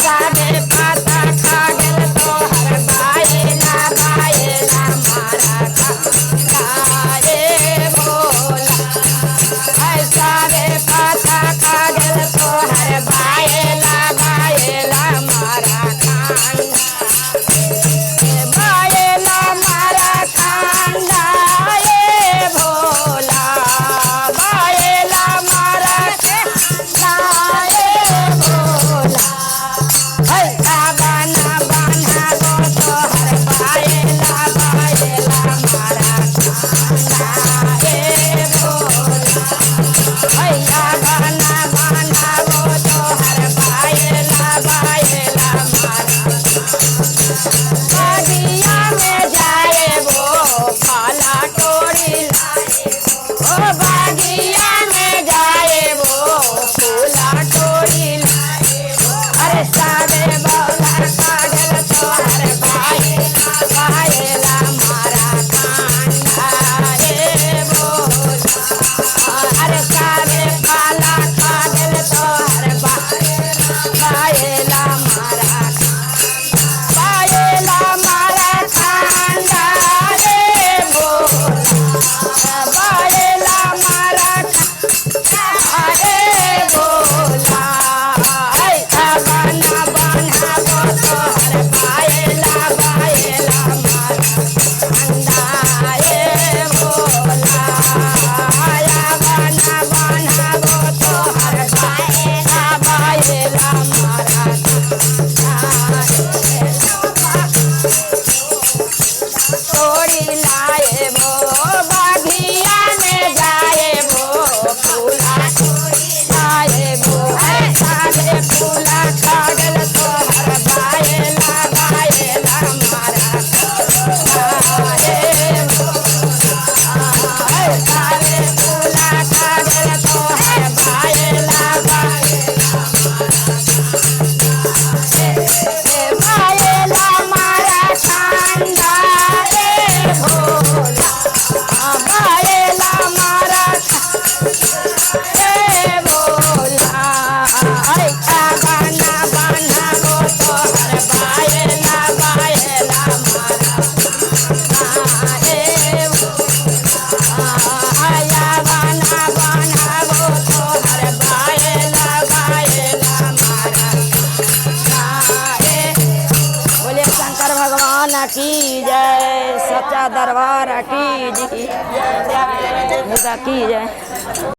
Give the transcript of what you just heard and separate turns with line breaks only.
सागे पाता खा गेल तोहर बाएला बाएला मारा खाए भोला सागे पाता खा गेल तोहर बाएला बाएला मारा बाएला मारा खांदा भोला बाएला मारा खाए भोला बाना बाना गो तोहर बाएला बाएला मारा खाए भोला भैया बाना बाना गो तोहर बाएला बाएला मारा बागिया में जाए वो फला तोड़ी लाए ओ बागिया में जाए वो फूला तोड़ी लाए अरे सागे बौला कागल तोहर बाएला बाएला मारा खाए भोला अरे सागे फला कागल तोहर बाएला बाएला मारा बाएला मारा खांदा भोला बाएला मारा खाए भोला बाना बाना गो तोहर बाएला बाएला मारा खांदा भोला बाना बाना गो तोहर बाएला बाएला मारा तोड़ी लाए वो बागिया में जाए वो फूला तोड़ी लाए वो सागे फूला कागल तोहर बाएला बाएला मारा खाए सागे फूला कागल तोहर बाएला बाएला बाएला मारा खांदा भोला बाएला मारा भोला बाना बाना गो तोहर बाएला बाएला मारा खाए भोला बाना बाना गो तोहर बाएला बाएला मारा खाए। बोले शंकर भगवान की जय सच्चा दरबार की जय की जय।